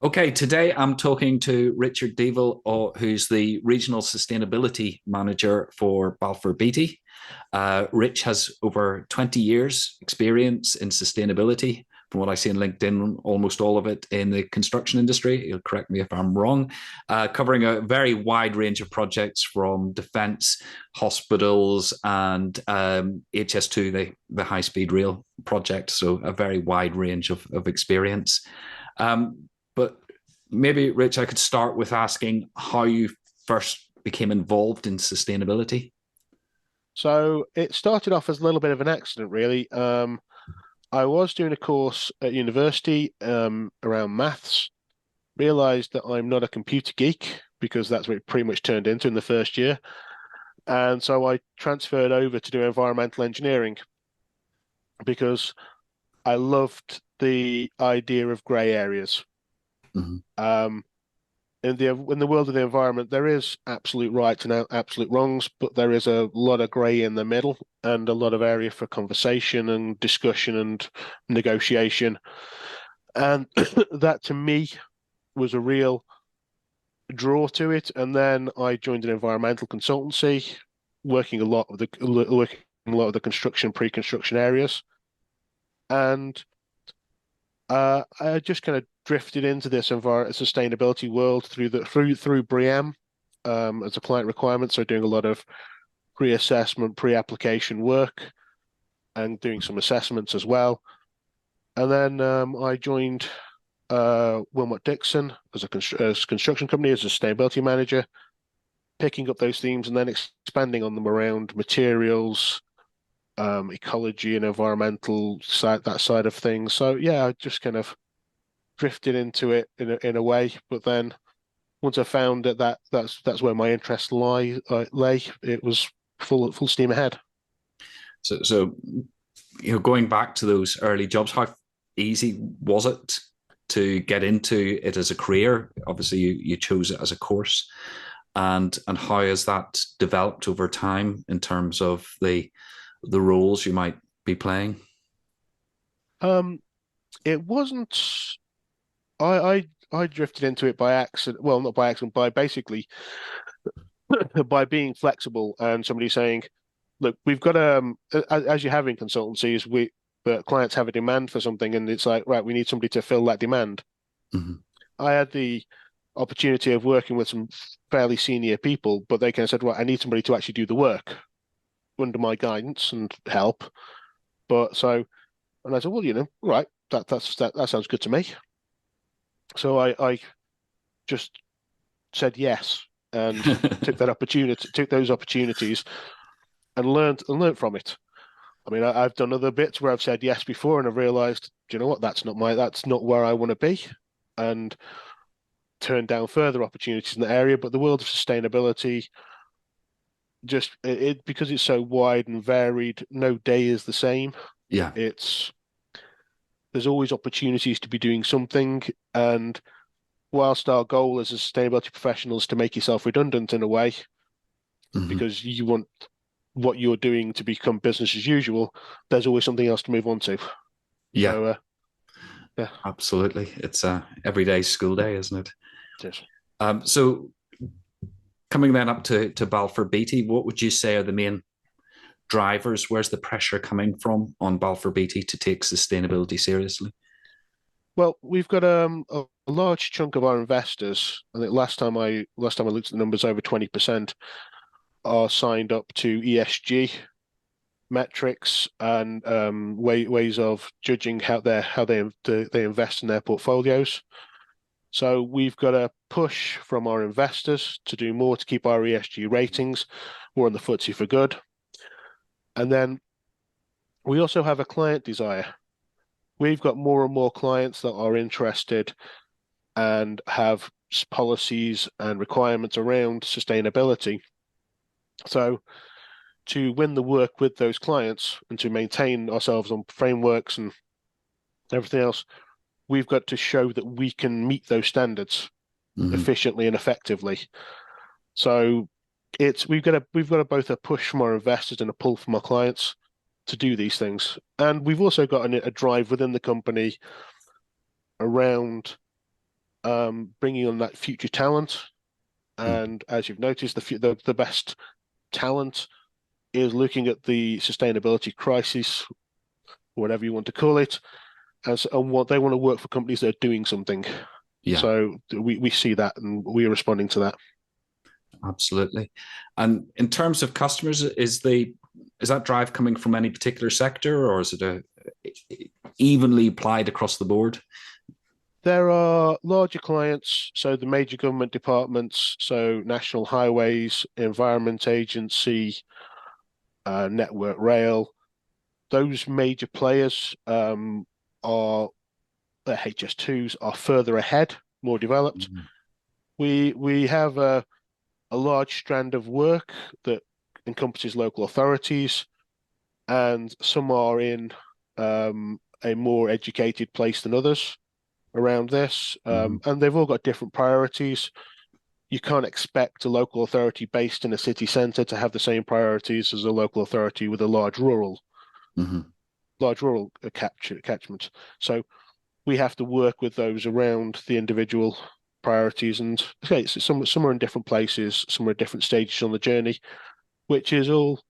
Okay, today I'm talking to Richard Deaville, who's the Regional Sustainability Manager for Balfour Beatty. Rich has over 20 years experience in sustainability. From what I see on LinkedIn, almost all of it in the construction industry. You'll correct me if I'm wrong. Covering a very wide range of projects from defence, hospitals, and HS2, the high-speed rail project. So a very wide range of experience. But maybe, Rich, I could start with asking how you first became involved in sustainability. So it started off as a little bit of an accident, really. I was doing a course at university around maths, realized that I'm not a computer geek because that's what it pretty much turned into in the first year. And so I transferred over to do environmental engineering because I loved the idea of grey areas. Mhm. Um, in the world of the environment, there is absolute rights and absolute wrongs, but there is a lot of grey in the middle and a lot of area for conversation and discussion and negotiation. And that to me was a real draw to it. And then I joined an environmental consultancy, working a lot of the construction, pre-construction areas, and I just kind of drifted into this sustainability world through BREEAM as a client requirement. So doing a lot of pre-assessment, pre-application work, and doing some assessments as well. And then I joined Wilmot Dixon as construction company as a sustainability manager, picking up those themes and then expanding on them around materials, ecology and environmental side, that side of things. So yeah, I just kind of drifted into it in a way, but then once I found that's where my interest lay, it was full steam ahead. So going back to those early jobs, how easy was it to get into it as a career? Obviously, you chose it as a course, and how has that developed over time in terms of the roles you might be playing? Um, it wasn't. I drifted into it by accident. Well, not by accident, by basically by being flexible and somebody saying, "Look, we've got as you have in consultancies, the clients have a demand for something, and it's like, right, we need somebody to fill that demand." Mhm. I had the opportunity of working with some fairly senior people, but they kind of said, "Right, I need somebody to actually do the work under my guidance and help." But so, and I said, "Well, right, that sounds good to me." So I just said yes and took those opportunities and learned from it. I mean, I've done other bits where I've said yes before, and I've realised, do you know what? That's not where I want to be, and turned down further opportunities in the area. But the world of sustainability, just because it's so wide and varied, no day is the same. Yeah. It's There's always opportunities to be doing something, and whilst our goal as a sustainability professional is to make yourself redundant in a way, Mhm. because you want what you're doing to become business as usual, there's always something else to move on to. Yeah, So, yeah, absolutely. It's a everyday school day, isn't it? it is. So coming then up to Balfour Beatty, what would you say are the main drivers? Where's the pressure coming from on Balfour Beatty to take sustainability seriously? Well, we've got a large chunk of our investors. I think last time I looked at the numbers, over 20% are signed up to ESG metrics and ways of judging how they invest in their portfolios. So we've got a push from our investors to do more to keep our ESG ratings more on the FTSE for good. And then we also have a client desire. We've got more and more clients that are interested and have policies and requirements around sustainability. So to win the work with those clients and to maintain ourselves on frameworks and everything else, we've got to show that we can meet those standards Mhm. efficiently and effectively. So we've got both a push from our investors and a pull from our clients to do these things. And we've also got a drive within the company around bringing on that future talent. Mm. And as you've noticed, the best talent is looking at the sustainability crisis, whatever you want to call it, and what they want to work for companies that are doing something. Yeah, So we see that, and we are responding to that. absolutely. And in terms of customers, is that drive coming from any particular sector, or is it evenly applied across the board? There are larger clients, so the major government departments, so National Highways, Environment Agency, Network Rail. Those major players are the HS2s are further ahead, more developed. Mhm. We have a large strand of work that encompasses local authorities, and some are in a more educated place than others around this, and they've all got different priorities. You can't expect a local authority based in a city centre to have the same priorities as a local authority with a Mhm. large rural catchment. So we have to work with those around the individual priorities, and okay, so some are in different places, some are at different stages on the journey, which is all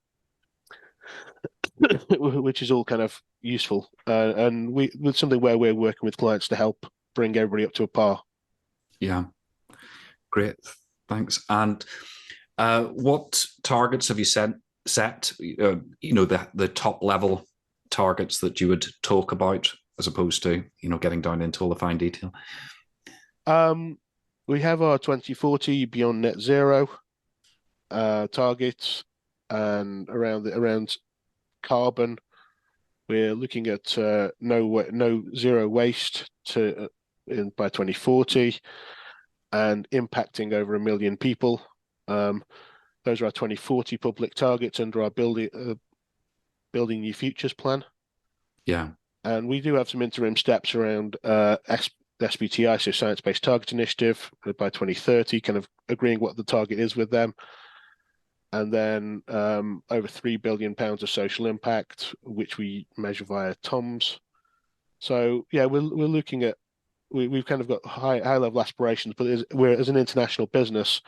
which is all kind of useful, and we with something where we're working with clients to help bring everybody up to a par. Yeah, great. Thanks. And what targets have you set? The top level targets that you would talk about, as opposed to getting down into all the fine detail. We have our 2040 beyond net zero targets, and around carbon, we're looking at no zero waste by 2040, and impacting over 1 million people. Those are our 2040 public targets under our building new futures plan. Yeah. And we do have some interim steps around SBTI, so Science Based Target Initiative, by 2030, kind of agreeing what the target is with them. And then over £3 billion of social impact, which we measure via TOMS. So yeah, we're looking at we've kind of got high level aspirations, but as an international business,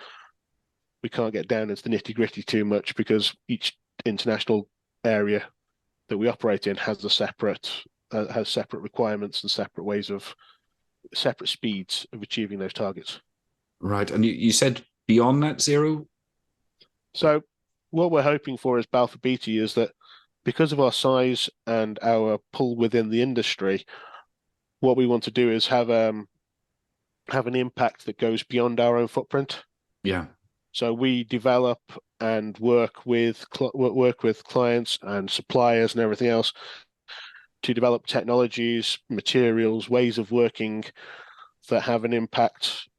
we can't get down into the nitty gritty too much, because each international area that we operate in has separate requirements and separate speeds of achieving those targets. Right. And you said beyond net zero? So what we're hoping for as Balfour Beatty is that, because of our size and our pull within the industry, what we want to do is have an impact that goes beyond our own footprint. Yeah. So we develop and work with clients and suppliers and everything else to develop technologies, materials, ways of working that have an impact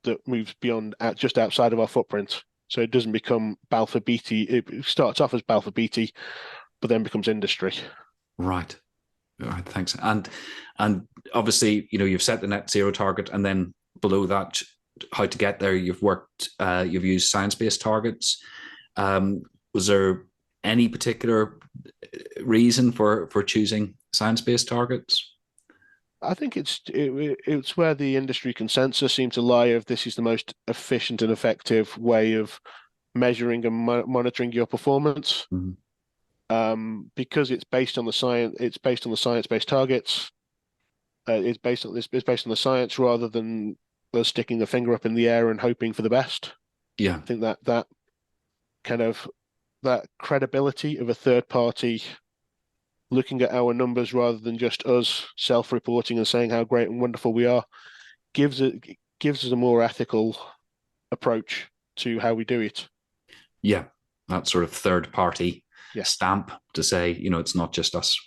that moves beyond just outside of our footprint. So it doesn't become Balfour Beatty. It starts off as Balfour Beatty, but then becomes industry. Right. All right. Thanks. And obviously, you've set the net zero target, and then below that, how to get there. You've used science-based targets. Was there any particular reason for choosing science-based targets? I think it's where the industry consensus seems to lie of this is the most efficient and effective way of measuring and monitoring your performance. Mm-hmm. Because it's based on the science. It's based on the science-based targets. It's based on the science, rather than us sticking the finger up in the air and hoping for the best. Yeah. I think that kind of that credibility of a third party looking at our numbers rather than just us self-reporting and saying how great and wonderful we are gives us a more ethical approach to how we do it. Yeah. That sort of third party stamp to say, it's not just us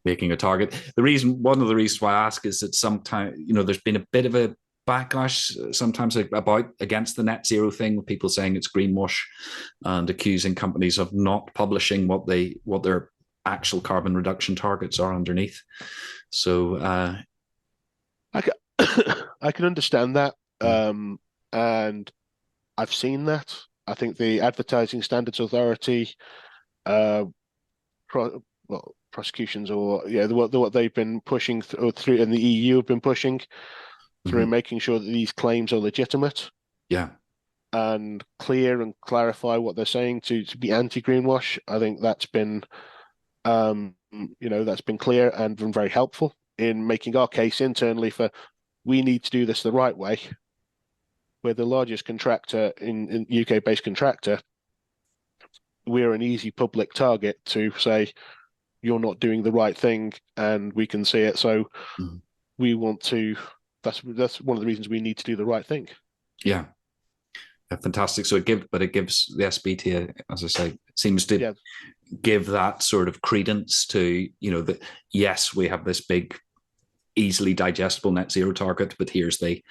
making a target. One of the reasons why I ask is that sometimes, there's been a bit of a backlash sometimes against the net zero thing, with people saying it's greenwash and accusing companies of not publishing what their actual carbon reduction targets are underneath. So I can understand that, and I've seen that. I think the Advertising Standards Authority, prosecutions, or what they've been pushing through, and the EU have been pushing, through making sure that these claims are legitimate Yeah. and clear and clarify what they're saying to be anti-greenwash. I think that's been that's been clear and been very helpful in making our case internally for we need to do this the right way. We're the largest contractor in UK-based contractor. We're an easy public target to say you're not doing the right thing, and we can see it. So we want to. That's one of the reasons we need to do the right thing. Yeah. Fantastic. So it gives the SBT, as I say, it seems to give that sort of credence to, that yes, we have this big, easily digestible net zero target, but here's the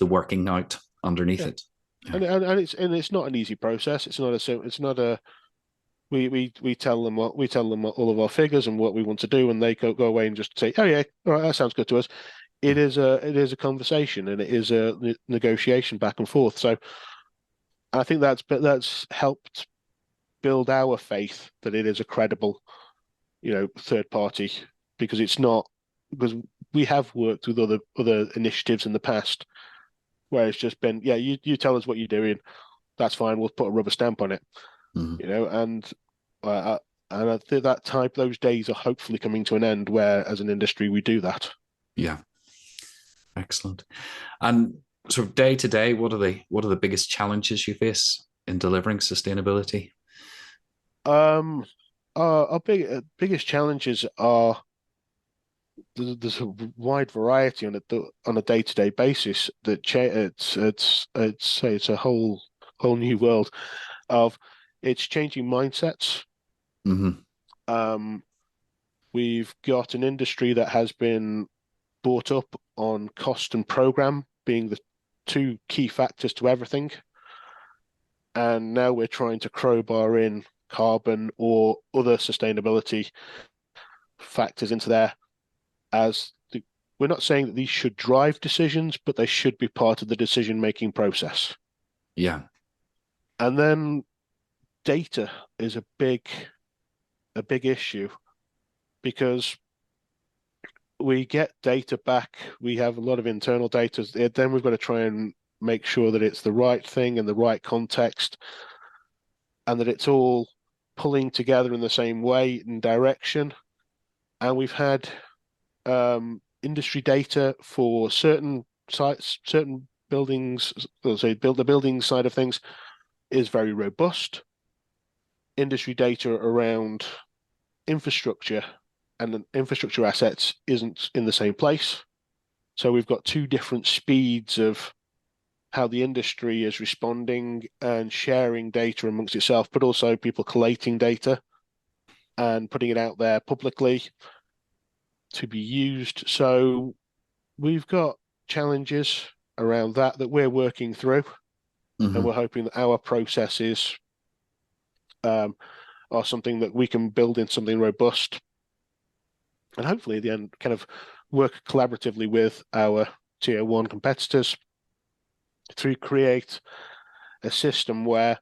working out underneath it. Yeah. And it's not an easy process. It's not a we tell them all of our figures and what we want to do, and they go away and just say, oh yeah, all right, that sounds good to us. It is a conversation, and it is a negotiation back and forth. So I think that's helped build our faith that it is a credible, third party, because we have worked with other initiatives in the past where it's just been, yeah, you tell us what you're doing, that's fine, we'll put a rubber stamp on it, and I think those days are hopefully coming to an end where, as an industry, we do that. Yeah, excellent. And sort of day to day, what are the biggest challenges you face in delivering sustainability? Our biggest challenges are there's a wide variety on a day-to-day basis that it's a whole new world of it's changing mindsets. We've got an industry that has been brought up on cost and program being the two key factors to everything, and now we're trying to crowbar in carbon or other sustainability factors into there. We're not saying that these should drive decisions, but they should be part of the decision-making process. Yeah. And then data is a big issue, because we get data back. We have a lot of internal data. Then we've got to try and make sure that it's the right thing in the right context, and that it's all pulling together in the same way and direction. And we've had industry data for certain sites, certain buildings. So the building side of things is very robust. Industry data around infrastructure and infrastructure assets isn't in the same place. So we've got two different speeds of how the industry is responding and sharing data amongst itself, but also people collating data and putting it out there publicly to be used. So we've got challenges around that we're working through, and we're hoping that our processes are something that we can build in something robust, and hopefully at the end kind of work collaboratively with our tier one competitors to create a system where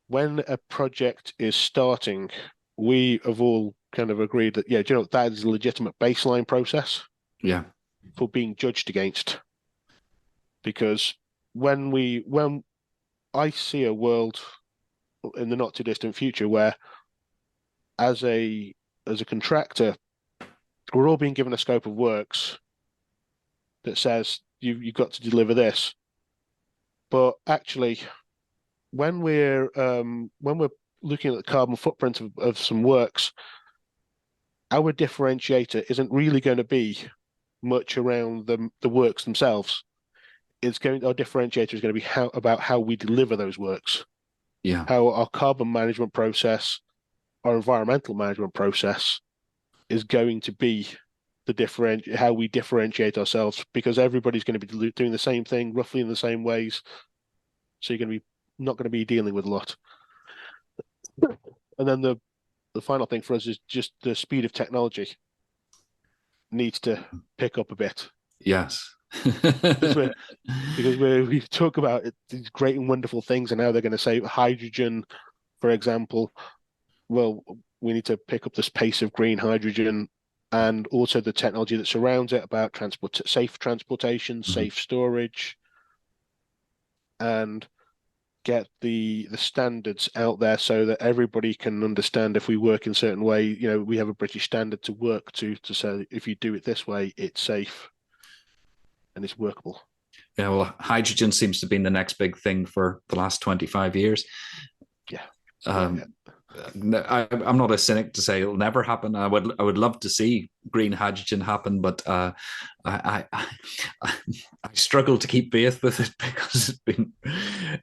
when a project is starting, we have all kind of agreed that, that is a legitimate baseline process for being judged against. Because when I see a world in the not too distant future where as a contractor, we're all being given a scope of works that says you've got to deliver this. But actually, when we're looking at the carbon footprint of some works, our differentiator isn't really going to be much around the works themselves. Our differentiator is going to be about how we deliver those works. Yeah. How our carbon management process, our environmental management process is going to be how we differentiate ourselves, because everybody's going to be doing the same thing roughly in the same ways. So you're not going to be dealing with a lot. And then the final thing for us is just the speed of technology needs to pick up a bit. Yes. because we talk about these great and wonderful things, and now they're going to say hydrogen, for example. Well, we need to pick up this pace of green hydrogen and also the technology that surrounds it, about safe transportation, safe storage, and get the standards out there so that everybody can understand. If we work in a certain way, you know, we have a British standard to work to say if you do it this way, it's safe and it's workable. Yeah, well, hydrogen seems to be the next big thing for the last 25 years. Yeah. I'm not a cynic to say it'll never happen. I would love to see green hydrogen happen, but I struggle to keep faith with it because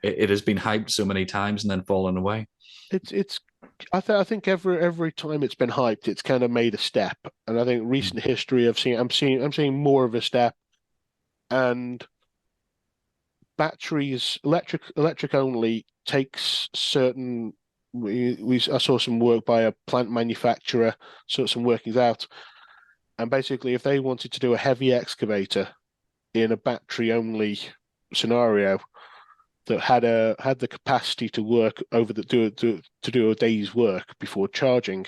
it has been hyped so many times and then fallen away. I think every time it's been hyped, it's kind of made a step, and I think recent history I'm seeing more of a step, and batteries, electric only takes certain. I saw some work by a plant manufacturer, saw some workings out, and basically, if they wanted to do a heavy excavator in a battery only scenario that had the capacity to work over to do a day's work before charging,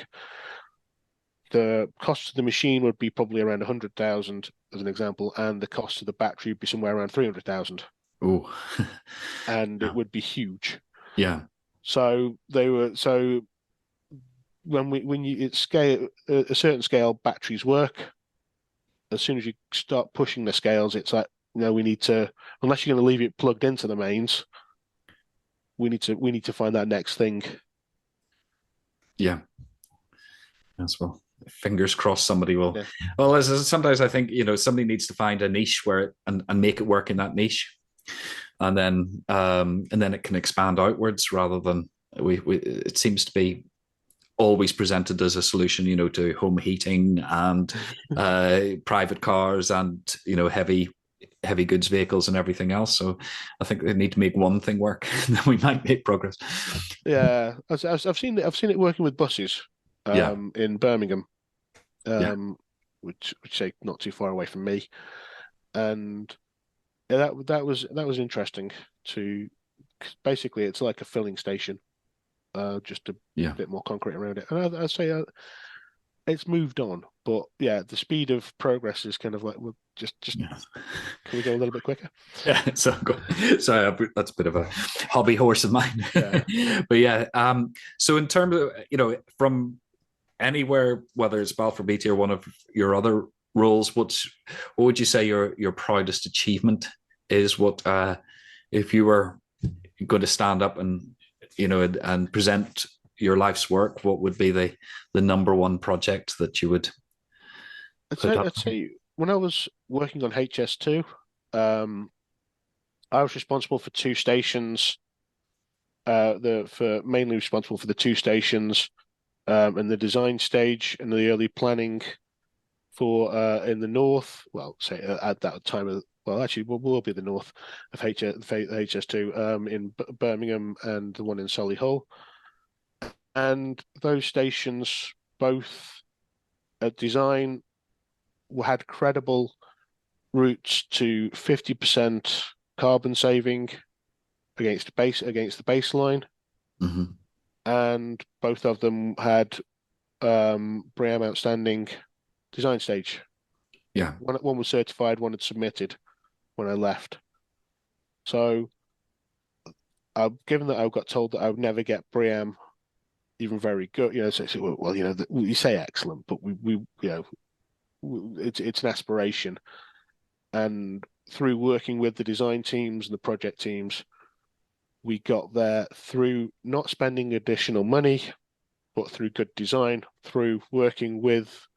the cost of the machine would be probably around 100,000 as an example, and the cost of the battery would be somewhere around 300,000. Oh, and it would be huge. Yeah. So when you scale a certain scale, batteries work. As soon as you start pushing the scales, it's like, no, we need to, unless you're going to leave it plugged into the mains, we need to find that next thing. Yeah. As well. Fingers crossed somebody will. Yeah. Well, sometimes I think, you know, somebody needs to find a niche where and make it work in that niche. And then it can expand outwards rather than it seems to be always presented as a solution, you know, to home heating and private cars and, you know, heavy goods vehicles and everything else. So I think they need to make one thing work, and then we might make progress. Yeah, I've seen it working with buses in Birmingham, which say not too far away from me, and that was interesting. To basically, it's like a filling station, just a bit more concrete around it. And I'd say it's moved on, but yeah, the speed of progress is kind of like, we'll just can we go a little bit quicker? Yeah, so that's a bit of a hobby horse of mine. Yeah. But yeah, so in terms of, you know, from anywhere, whether it's Balfour Beatty or one of your other roles, what would you say your proudest achievement is? What if you were going to stand up and, you know, and present your life's work, what would be the number one project that you would I'd say when I was working on HS2, I was responsible for two stations, mainly responsible for the two stations, and the design stage and the early planning for in the north. Well, say at that time, actually, we'll be the north of HS2, in Birmingham and the one in Solihull. And those stations, both at design, had credible routes to 50% carbon saving against the baseline, and both of them had BREEAM outstanding design stage. Yeah, one was certified, one had submitted when I left. So, given that I got told that I would never get BREEAM even very good, you know, so well, you know, you say excellent, but we you know, it's an aspiration. And through working with the design teams and the project teams, we got there through not spending additional money, but through good design, through working with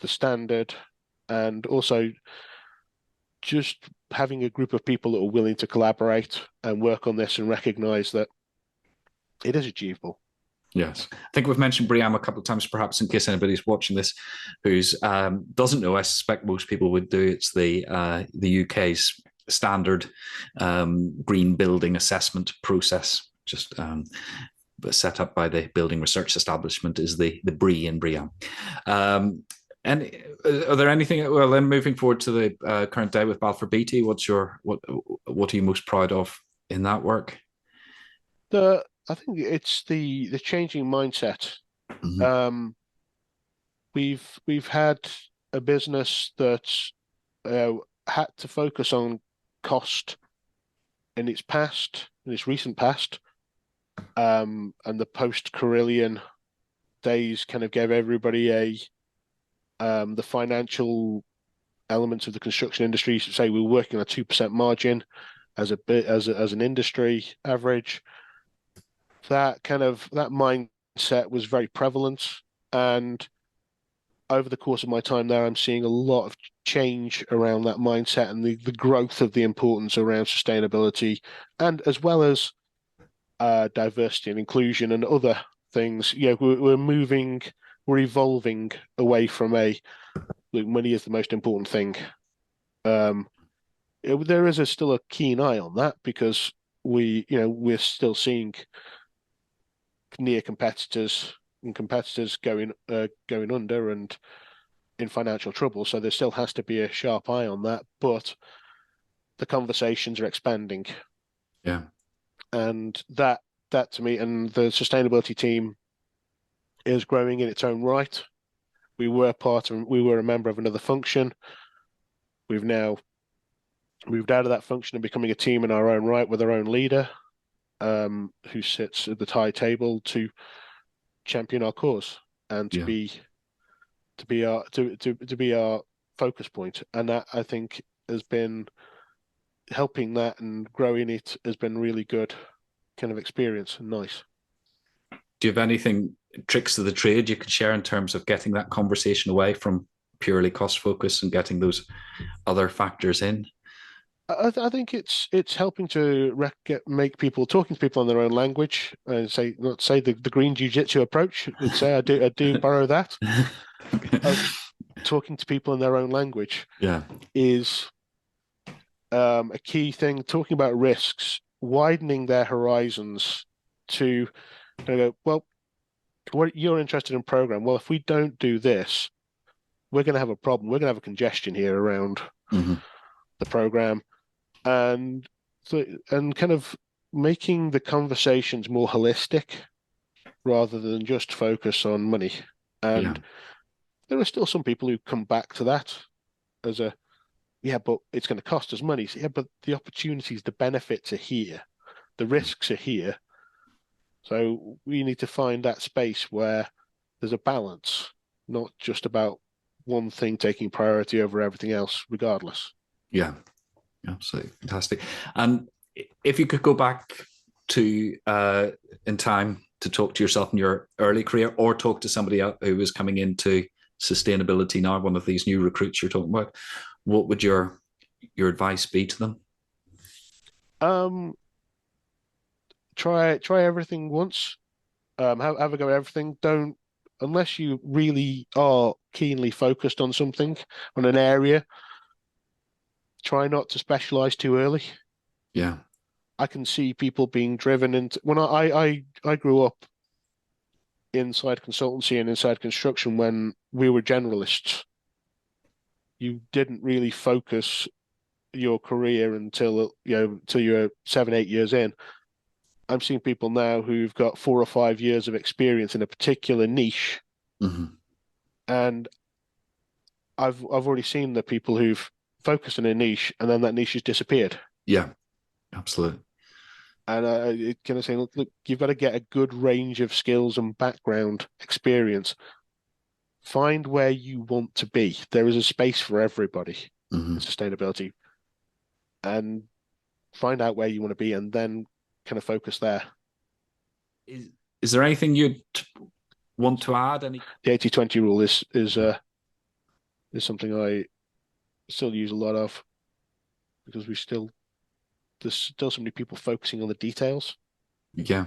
the standard, and also just having a group of people that are willing to collaborate and work on this and recognize that it is achievable. Yes, I think we've mentioned BREEAM a couple of times, perhaps in case anybody's watching this who's doesn't know. I suspect most people would do. It's the UK's standard green building assessment process, just set up by the Building Research Establishment, is the BREE in BREEAM. And are there anything? Well, then moving forward to the current day with Balfour Beatty, what are you most proud of in that work? I think it's the changing mindset. we've had a business that had to focus on cost in its past, in its recent past, and the post-Carillion days kind of gave everybody the financial elements of the construction industry. So say we're working on a 2% margin as an industry average. That mindset was very prevalent, and over the course of my time there, I'm seeing a lot of change around that mindset and the growth of the importance around sustainability, and as well as diversity and inclusion and other things. We're evolving away from money is the most important thing. There is still a keen eye on that, because we're still seeing near competitors and competitors going under and in financial trouble. So there still has to be a sharp eye on that, but the conversations are expanding. Yeah. And that to me, and the sustainability team is growing in its own right. We were a member of another function. We've now moved out of that function and becoming a team in our own right with our own leader, who sits at the high table to champion our cause and to be our focus point. And that, I think, has been helping that, and growing it has been really good kind of experience and nice. Do you have anything, tricks of the trade you could share in terms of getting that conversation away from purely cost focus and getting those other factors in? I think it's helping to make people, talking to people in their own language, and not say the Green Jujitsu approach. I'd say I do borrow that. Talking to people in their own language, is a key thing. Talking about risks, widening their horizons to go, well, what you're interested in program. Well, if we don't do this, we're going to have a problem. We're going to have a congestion here around the program, and kind of making the conversations more holistic rather than just focus on money. And there are still some people who come back to that as but it's going to cost us money. So, but the opportunities, the benefits are here, the risks are here. So we need to find that space where there's a balance, not just about one thing taking priority over everything else, regardless. Yeah, absolutely fantastic. And if you could go back to in time to talk to yourself in your early career, or talk to somebody who was coming into sustainability now, one of these new recruits you're talking about, what would your advice be to them? Try everything once. Have a go at everything. Don't, unless you really are keenly focused on something, on an area, try not to specialize too early. Yeah. I can see people being driven into, when I grew up inside consultancy and inside construction when we were generalists. You didn't really focus your career until you're 7-8 years in. I'm seeing people now who've got 4 or 5 years of experience in a particular niche, and I've already seen the people who've focused in a niche and then that niche has disappeared. Yeah, absolutely. And it kind of saying, look, you've got to get a good range of skills and background experience. Find where you want to be. There is a space for everybody in sustainability, and find out where you want to be, and then kind of focus there. Is there anything you'd want to add? The 80-20 rule is something I still use a lot of, because there's still so many people focusing on the details. Yeah.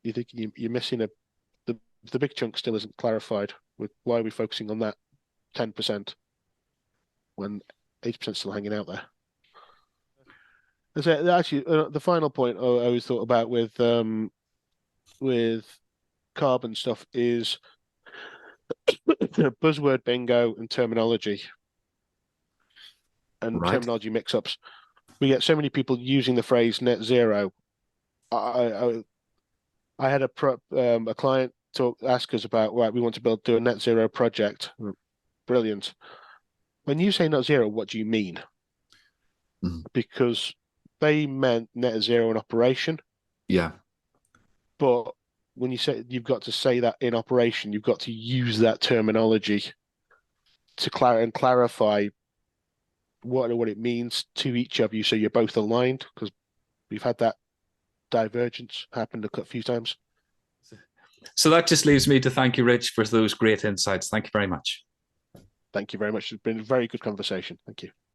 You think you're missing the big chunk still isn't clarified with why are we focusing on that 10% when 80% is still hanging out there. Actually, the final point I always thought about with carbon stuff is buzzword bingo and terminology terminology mix-ups. We get so many people using the phrase net zero. I had a client ask us about, right, we want to do a net zero project. Brilliant. When you say net zero, what do you mean? Because they meant net zero in operation. Yeah. But when you say, you've got to say that in operation, you've got to use that terminology to clarify what it means to each of you, so you're both aligned, because we've had that divergence happen a few times. So that just leaves me to thank you, Rich, for those great insights. Thank you very much. Thank you very much. It's been a very good conversation. Thank you.